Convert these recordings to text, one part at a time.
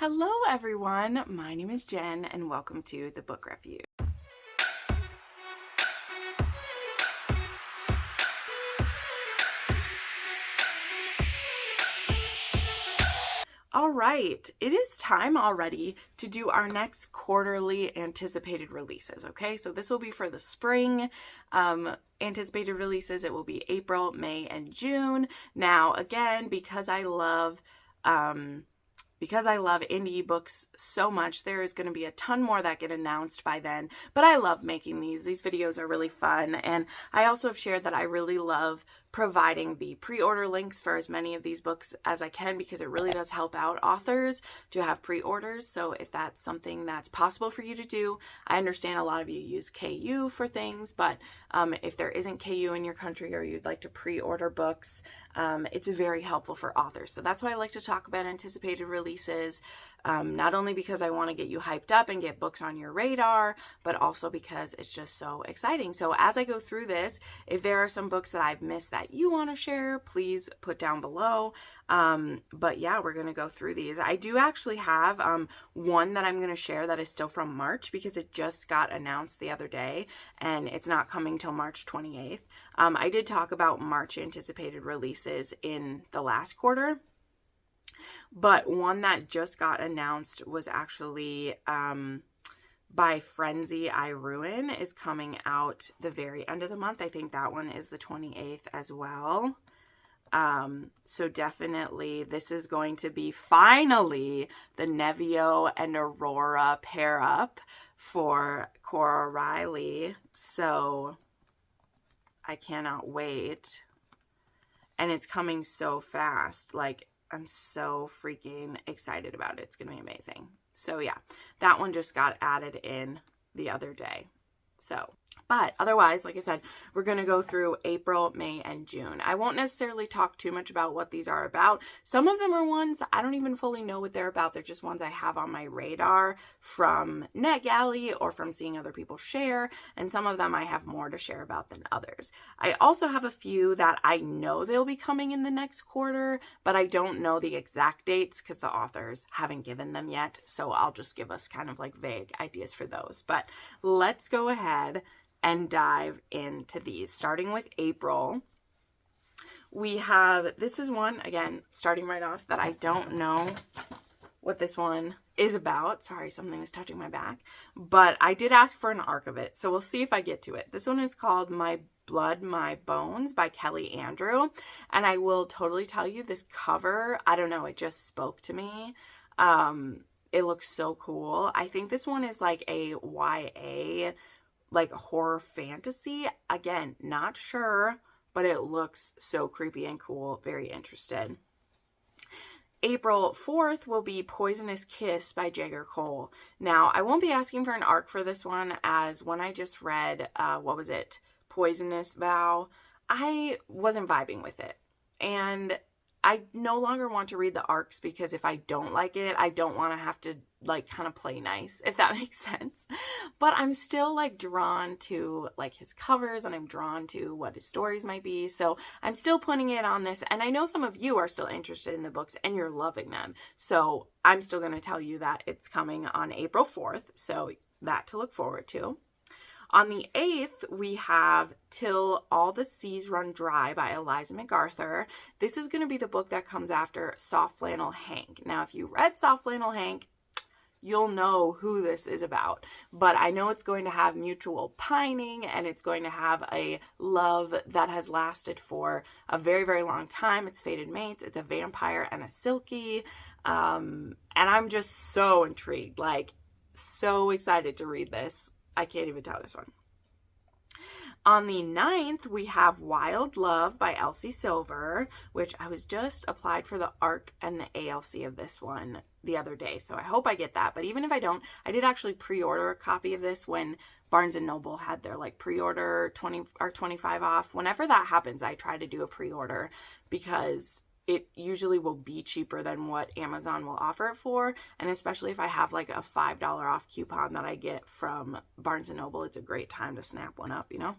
Hello everyone, my name is Jen and welcome to the Book Review. All right, it is time already to do our next quarterly anticipated releases, okay? So this will be for the spring anticipated releases. It will be April, May, and June. Now, again, because I love indie books so much, there is going to be a ton more that get announced by then, but I love making these. These videos are really fun, and I also have shared that I really love providing the pre-order links for as many of these books as I can because it really does help out authors to have pre-orders. So if that's something that's possible for you to do, I understand a lot of you use KU for things, but if there isn't KU in your country or you'd like to pre-order books, it's very helpful for authors. So that's why I like to talk about anticipated releases, not only because I want to get you hyped up and get books on your radar, but also because it's just so exciting. So as I go through this, if there are some books that I've missed that you want to share, please put down below. But yeah, we're going to go through these. I do actually have one that I'm going to share that is still from March because it just got announced the other day and it's not coming till March 28th. I did talk about March anticipated releases in the last quarter, but one that just got announced was actually by Frenzy I Ruin is coming out the very end of the month. I think that one is the 28th as well. So definitely this is going to be finally the Nevio and Aurora pair up for Cora Riley. So I cannot wait. And it's coming so fast. Like, I'm so freaking excited about it. It's going to be amazing. So yeah, that one just got added in the other day. So, but otherwise, like I said, we're going to go through April, May, and June. I won't necessarily talk too much about what these are about. Some of them are ones I don't even fully know what they're about. They're just ones I have on my radar from NetGalley or from seeing other people share. And some of them I have more to share about than others. I also have a few that I know they'll be coming in the next quarter, but I don't know the exact dates because the authors haven't given them yet. So I'll just give us kind of like vague ideas for those. But let's go ahead and dive into these. Starting with April, we have, this is one, again, starting right off, that I don't know what this one is about. Sorry, something was touching my back. But I did ask for an arc of it, so we'll see if I get to it. This one is called My Blood, My Bones by Kelly Andrew. And I will totally tell you, this cover, I don't know, it just spoke to me. It looks so cool. I think this one is like a YA, like horror fantasy. Again, not sure, but it looks so creepy and cool. Very interested. April 4th will be Poisonous Kiss by Jagger Cole. Now, I won't be asking for an arc for this one, as when I just read, what was it? Poisonous Vow, I wasn't vibing with it. And I no longer want to read the arcs because if I don't like it, I don't want to have to like kind of play nice, if that makes sense. But I'm still like drawn to like his covers, and I'm drawn to what his stories might be. So I'm still putting it on this. And I know some of you are still interested in the books and you're loving them. So I'm still going to tell you that it's coming on April 4th. So that to look forward to. On the 8th, we have Till All the Seas Run Dry by Eliza MacArthur. This is going to be the book that comes after Soft Flannel Hank. Now, if you read Soft Flannel Hank, you'll know who this is about. But I know it's going to have mutual pining, and it's going to have a love that has lasted for a very, very long time. It's fated mates. It's a vampire and a silky. And I'm just so intrigued, like so excited to read this. I can't even tell this one. On the 9th, we have Wild Love by Elsie Silver, which I was just applied for the ARC and the ALC of this one the other day. So I hope I get that. But even if I don't, I did actually pre-order a copy of this when Barnes & Noble had their like pre-order 20 or 25 off. Whenever that happens, I try to do a pre-order because it usually will be cheaper than what Amazon will offer it for. And especially if I have like a $5 off coupon that I get from Barnes & Noble, it's a great time to snap one up, you know?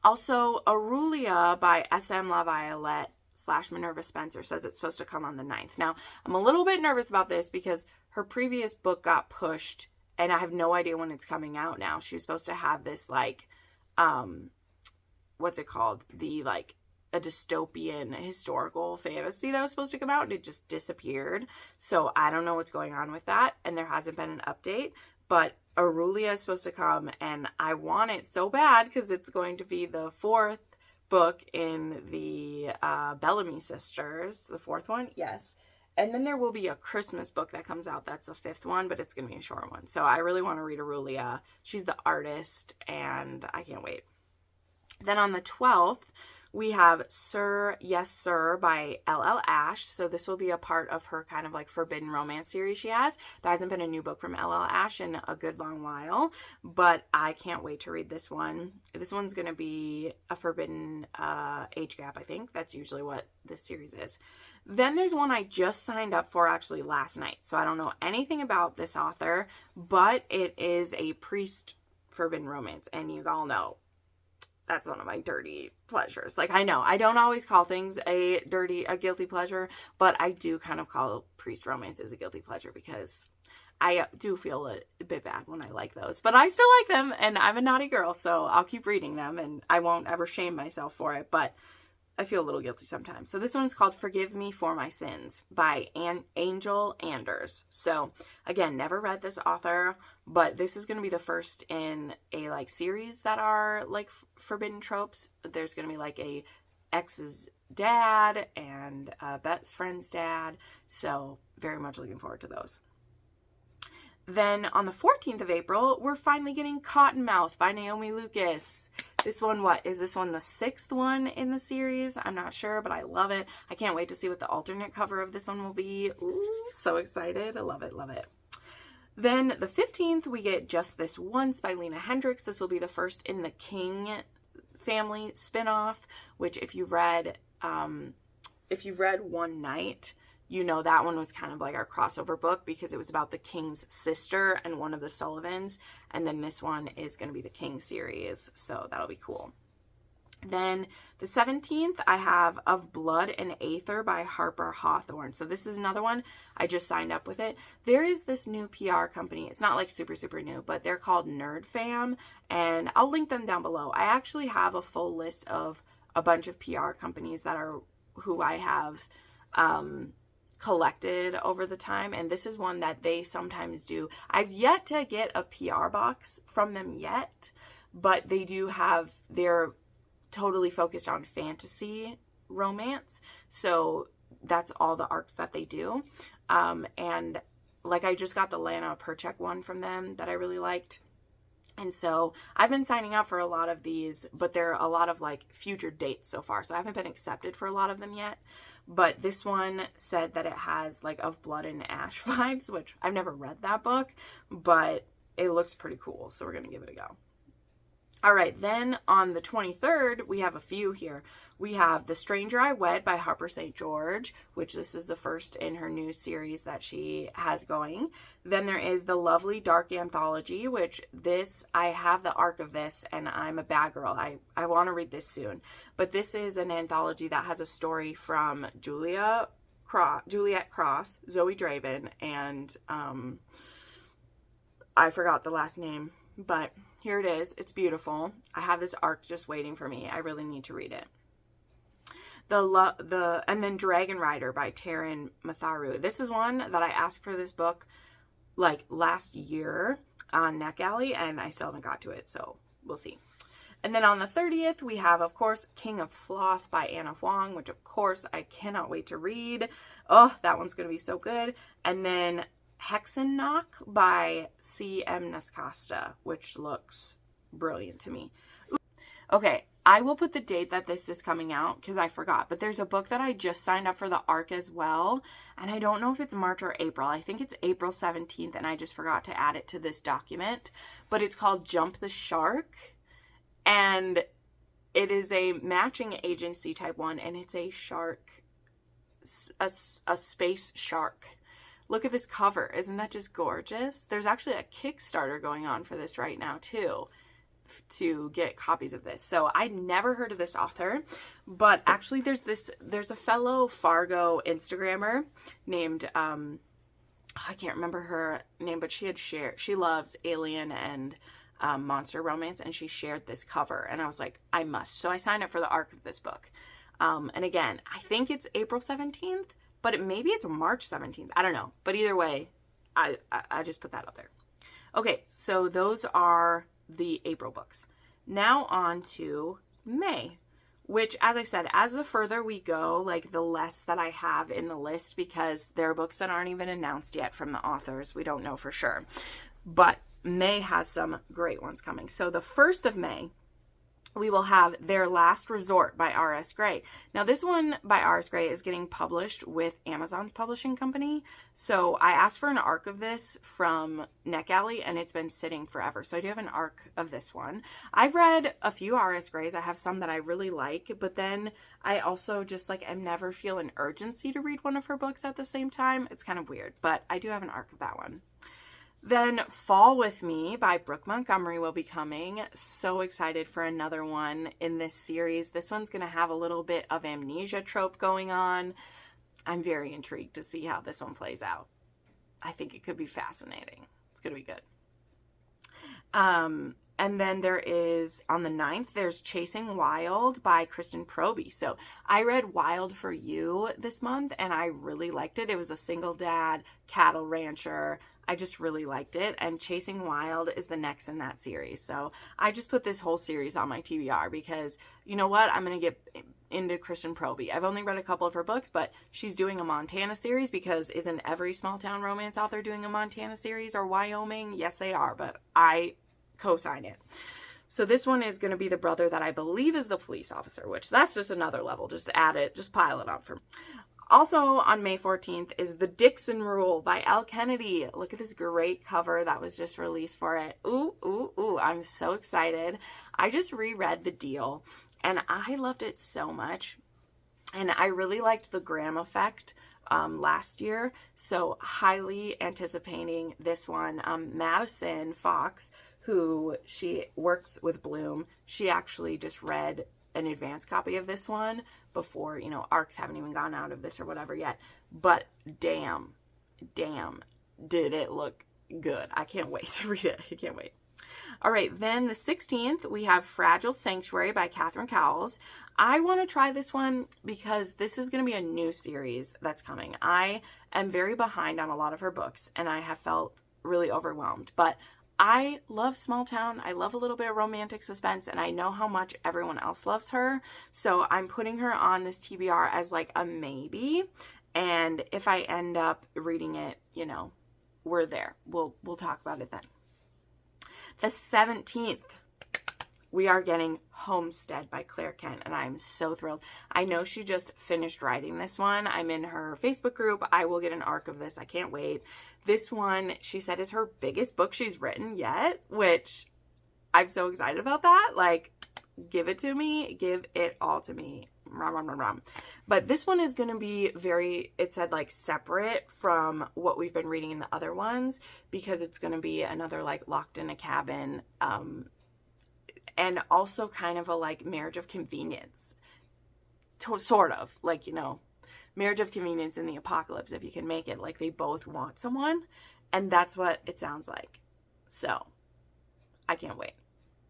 Also, Aurelia by S.M. La Violette / Minerva Spencer says it's supposed to come on the 9th. Now, I'm a little bit nervous about this because her previous book got pushed and I have no idea when it's coming out now. She was supposed to have this, like, what's it called? The, like, a dystopian historical fantasy that was supposed to come out and it just disappeared. So I don't know what's going on with that. And there hasn't been an update, but Aurelia is supposed to come and I want it so bad because it's going to be the 4th book in the Bellamy sisters, the 4th one. Yes. And then there will be a Christmas book that comes out. That's the 5th one, but it's going to be a short one. So I really want to read Aurelia. She's the artist, and I can't wait. Then on the 12th, we have Sir, Yes Sir by L.L. Ash. So this will be a part of her kind of like forbidden romance series she has. There hasn't been a new book from L.L. Ash in a good long while, but I can't wait to read this one. This one's going to be a forbidden age gap, I think. That's usually what this series is. Then there's one I just signed up for actually last night. So I don't know anything about this author, but it is a priest forbidden romance. And you all know that's one of my dirty pleasures. Like, I know I don't always call things a guilty pleasure, but I do kind of call priest romances a guilty pleasure because I do feel a bit bad when I like those, but I still like them and I'm a naughty girl. So I'll keep reading them and I won't ever shame myself for it, but I feel a little guilty sometimes. So this one's called Forgive Me for My Sins by Angel Anders. So again, never read this author, but this is going to be the first in a like series that are like forbidden tropes. There's going to be like a ex's dad and a best friend's dad. So very much looking forward to those. Then on the 14th of April, we're finally getting Cottonmouth by Naomi Lucas. This one, is this one the 6th one in the series? I'm not sure, but I love it. I can't wait to see what the alternate cover of this one will be. Ooh, so excited. I love it, love it. Then the 15th, we get Just This Once by Lena Hendricks. This will be the first in the King family spinoff, which if you've read One Night, you know that one was kind of like our crossover book because it was about the King's sister and one of the Sullivans. And then this one is going to be the King series. So that'll be cool. Then the 17th, I have Of Blood and Aether by Harper Hawthorne. So this is another one. I just signed up with it. There is this new PR company. It's not like super, super new, but they're called Nerd Fam. And I'll link them down below. I actually have a full list of a bunch of PR companies that are who I have collected over the time, and this is one that they sometimes do. I've yet to get a PR box from them yet, but they do have, they're totally focused on fantasy romance, so that's all the arcs that they do. And like I just got the Lana Perchek one from them that I really liked. And so I've been signing up for a lot of these, but there are a lot of like future dates so far. So I haven't been accepted for a lot of them yet. But this one said that it has like Of Blood and Ash vibes, which I've never read that book, but it looks pretty cool. So we're going to give it a go. All right, then on the 23rd, we have a few here. We have The Stranger I Wed by Harper St. George, which this is the first in her new series that she has going. Then there is The Lovely Dark Anthology, which this, I have the arc of this, and I'm a bad girl. I want to read this soon. But this is an anthology that has a story from Juliet Cross, Zoe Draven, and I forgot the last name, but here it is. It's beautiful. I have this arc just waiting for me. I really need to read it. And then Dragon Rider by Taryn Matharu. This is one that I asked for this book like last year on NetGalley, and I still haven't got to it, so we'll see. And then on the 30th, we have, of course, King of Sloth by Anna Huang, which, of course, I cannot wait to read. Oh, that one's going to be so good. And then Hexenknock by C.M. Nascosta, which looks brilliant to me. Okay, I will put the date that this is coming out because I forgot, but there's a book that I just signed up for the ARC as well, and I don't know if it's March or April. I think it's April 17th, and I just forgot to add it to this document, but it's called Jump the Shark, and it is a matching agency type one, and it's a shark, a space shark. Look at this cover. Isn't that just gorgeous? There's actually a Kickstarter going on for this right now, too. to get copies of this. So I'd never heard of this author, but actually there's a fellow Fargo Instagrammer named, I can't remember her name, but she loves alien and monster romance, and she shared this cover, and I was like, I must. So I signed up for the arc of this book. And again, I think it's April 17th, but maybe it's March 17th. I don't know. But either way, I just put that out there. Okay, so those are the April books. Now on to May, which, as I said, as the further we go, like the less that I have in the list, because there are books that aren't even announced yet from the authors. We don't know for sure. But May has some great ones coming. So the 1st of May, we will have Their Last Resort by R.S. Gray. Now, this one by R.S. Gray is getting published with Amazon's publishing company. So I asked for an arc of this from NetGalley, and it's been sitting forever. So I do have an arc of this one. I've read a few R.S. Grays. I have some that I really like, but then I also just like am never feel an urgency to read one of her books at the same time. It's kind of weird, but I do have an arc of that one. Then Fall With Me by Brooke Montgomery will be coming. So excited for another one in this series. This one's going to have a little bit of amnesia trope going on. I'm very intrigued to see how this one plays out. I think it could be fascinating. It's going to be good. And then there is, on the 9th, there's Chasing Wild by Kristen Proby. So I read Wild for You this month, and I really liked it. It was a single dad, cattle rancher. I just really liked it. And Chasing Wild is the next in that series. So I just put this whole series on my TBR because, you know what? I'm going to get into Kristen Proby. I've only read a couple of her books, but she's doing a Montana series, because isn't every small town romance author doing a Montana series, or Wyoming? Yes, they are, but I co-sign it. So this one is going to be the brother that I believe is the police officer, which that's just another level. Just add it, just pile it on for me. Also on May 14th is The Dixon Rule by Elle Kennedy. Look at this great cover that was just released for it. Ooh, ooh, ooh. I'm so excited. I just reread The Deal, and I loved it so much. And I really liked the Graham effect last year. So highly anticipating this one. Madison Fox, who she works with Bloom, she actually just read an advanced copy of this one before, you know, arcs haven't even gone out of this or whatever yet. But damn, did it look good. I can't wait to read it. I can't wait. All right, then the 16th, we have Fragile Sanctuary by Catherine Cowles. I want to try this one because this is going to be a new series that's coming. I am very behind on a lot of her books, and I have felt really overwhelmed. But I love small town. I love a little bit of romantic suspense, and I know how much everyone else loves her. So I'm putting her on this TBR as like a maybe. And if I end up reading it, you know, we're there. We'll talk about it then. The 17th, we are getting Homestead by Claire Kent, and I'm so thrilled. I know she just finished writing this one. I'm in her Facebook group. I will get an arc of this. I can't wait. This one, she said, is her biggest book she's written yet, which I'm so excited about that. Like, give it to me. Give it all to me. But this one is going to be very, it said, like, separate from what we've been reading in the other ones, because it's going to be another, like, locked in a cabin, and also kind of a, like, marriage of convenience. Sort of. Like, you know, marriage of convenience in the apocalypse, if you can make it. Like, they both want someone, and that's what it sounds like. So, I can't wait.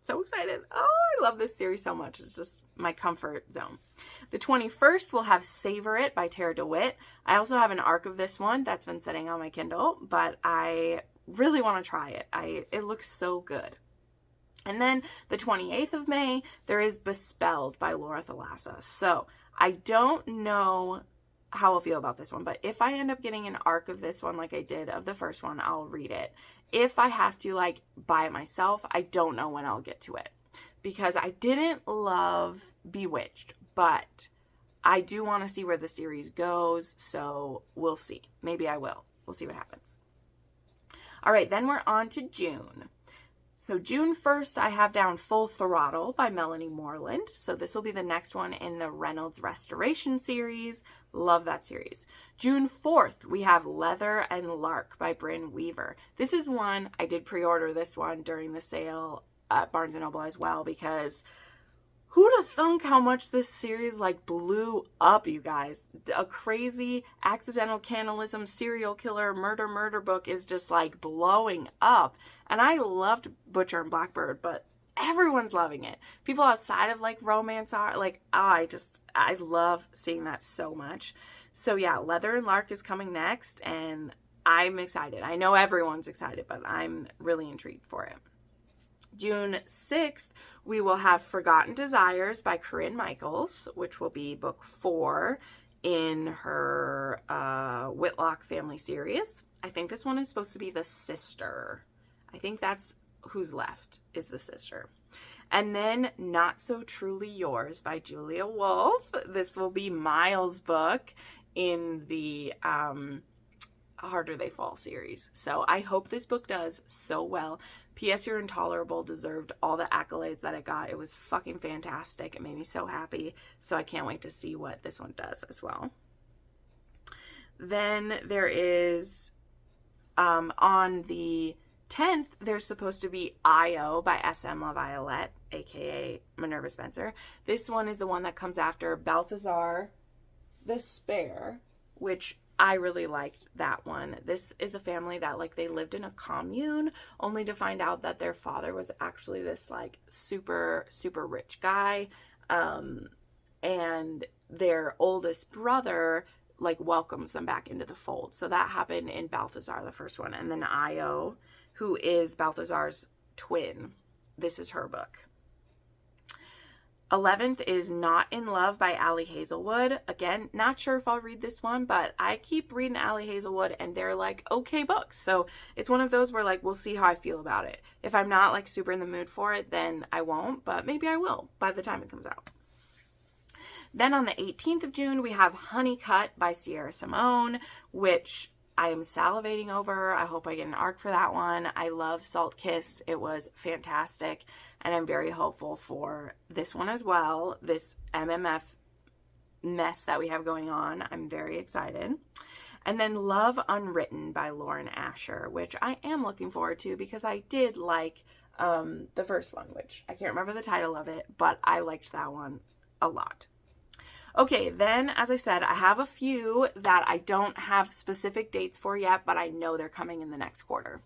So excited. Oh, I love this series so much. It's just my comfort zone. The 21st, we'll have Savor It by Tara DeWitt. I also have an arc of this one that's been sitting on my Kindle, but I really want to try it. It looks so good. And then the 28th of May, there is Bespelled by Laura Thalassa. So I don't know how I'll feel about this one, but if I end up getting an arc of this one like I did of the first one, I'll read it. If I have to, like, buy it myself, I don't know when I'll get to it, because I didn't love Bewitched, but I do want to see where the series goes, so we'll see. Maybe I will. We'll see what happens. All right, then we're on to June. So June 1st, I have down Full Throttle by Melanie Moreland. So this will be the next one in the Reynolds Restoration series. Love that series. June 4th, we have Leather and Lark by Brynne Weaver. This is one, I did pre-order this one during the sale. at Barnes & Noble as well, because who'd have thunk how much this series like blew up, you guys? A crazy accidental cannibalism serial killer murder book is just like blowing up. And I loved Butcher and Blackbird, but everyone's loving it. People outside of like romance are like, oh, I love seeing that so much. So yeah, Leather and Lark is coming next, and I'm excited. I know everyone's excited, but I'm really intrigued for it. June 6th, we will have Forgotten Desires by Corinne Michaels, which will be book 4 in her Whitlock family series. I think this one is supposed to be the sister. I think that's who's left, is the sister. And then Not So Truly Yours by Julia Wolf. This will be Miles' book in the Harder They Fall series. So I hope this book does so well. P.S. You're Intolerable deserved all the accolades that it got. It was fucking fantastic. It made me so happy. So I can't wait to see what this one does as well. Then there is, on the 10th, there's supposed to be I.O. by S.M. LaViolette, aka Minerva Spencer. This one is the one that comes after Balthazar the Spare, which I really liked that one. This is a family that like they lived in a commune, only to find out that their father was actually this like super rich guy, and their oldest brother like welcomes them back into the fold. So that happened in Balthazar, the first one. And then Io, who is Balthazar's twin, this is her book. 11th is Not in Love by Ali Hazelwood. Again, not sure if I'll read this one, but I keep reading Ali Hazelwood and they're like okay books. So it's one of those where like we'll see how I feel about it. If I'm not like super in the mood for it, then I won't, but maybe I will by the time it comes out. Then on the 18th of June, we have Honeycut by Sierra Simone, which I am salivating over. I hope I get an arc for that one. I love Salt Kiss. It was fantastic. And I'm very hopeful for this one as well. This MMF mess that we have going on. I'm very excited. And then Love Unwritten by Lauren Asher, which I am looking forward to because I did like the first one, which I can't remember the title of it, but I liked that one a lot. Okay, then, as I said, I have a few that I don't have specific dates for yet, but I know they're coming in the next quarter.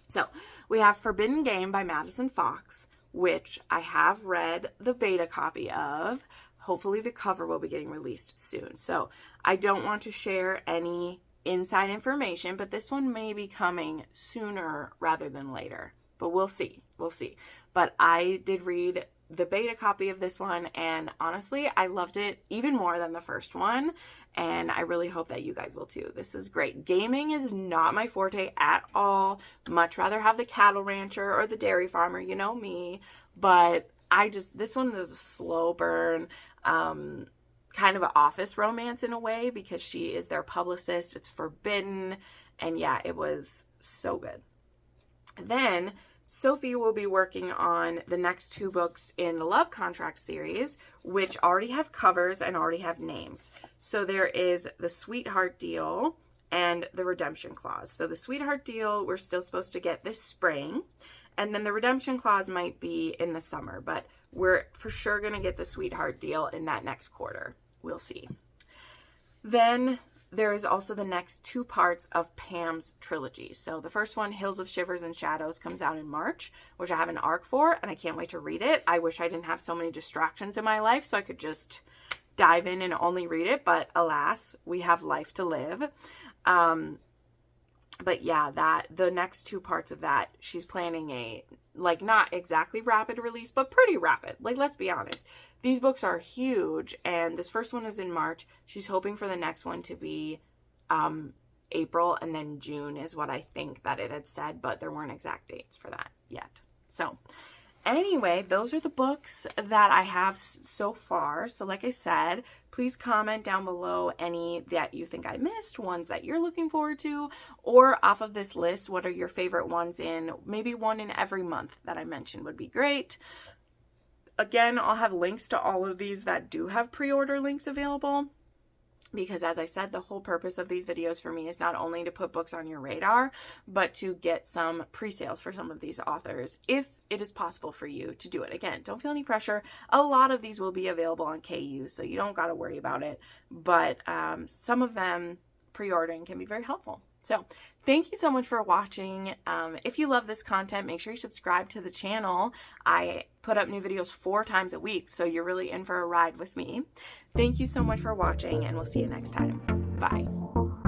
So, we have Forbidden Game by Madison Fox, which I have read the beta copy of. Hopefully the cover will be getting released soon. So, I don't want to share any inside information, but this one may be coming sooner rather than later. But we'll see. We'll see. But I did read the beta copy of this one, and honestly, I loved it even more than the first one, and I really hope that you guys will too. This is great. Gaming is not my forte at all. Much rather have the cattle rancher or the dairy farmer, you know me, but this one is a slow burn, kind of an office romance in a way, because she is their publicist. It's forbidden, and yeah, it was so good. Then Sophie will be working on the next 2 books in the Love Contract series, which already have covers and already have names. So there is the Sweetheart Deal and the Redemption Clause. So the Sweetheart Deal we're still supposed to get this spring, and then the Redemption Clause might be in the summer, but we're for sure going to get the Sweetheart Deal in that next quarter. We'll see. Then there is also the next 2 parts of Pam's trilogy. So the first one, Hills of Shivers and Shadows, comes out in March, which I have an arc for, and I can't wait to read it. I wish I didn't have so many distractions in my life so I could just dive in and only read it, but alas, we have life to live. But yeah, the next 2 parts of that, she's planning a, like, not exactly rapid release, but pretty rapid. Like, let's be honest. These books are huge, and this first one is in March. She's hoping for the next one to be April, and then June is what I think that it had said, but there weren't exact dates for that yet. So anyway, those are the books that I have so far. So like I said, please comment down below any that you think I missed, ones that you're looking forward to, or off of this list, what are your favorite ones in, maybe one in every month that I mentioned would be great. Again, I'll have links to all of these that do have pre-order links available. Because as I said, the whole purpose of these videos for me is not only to put books on your radar, but to get some pre-sales for some of these authors, if it is possible for you to do it. Again, don't feel any pressure. A lot of these will be available on KU, so you don't got to worry about it. But some of them, pre-ordering can be very helpful. So thank you so much for watching. If you love this content, make sure you subscribe to the channel. I put up new videos 4 times a week, so you're really in for a ride with me. Thank you so much for watching, and we'll see you next time. Bye.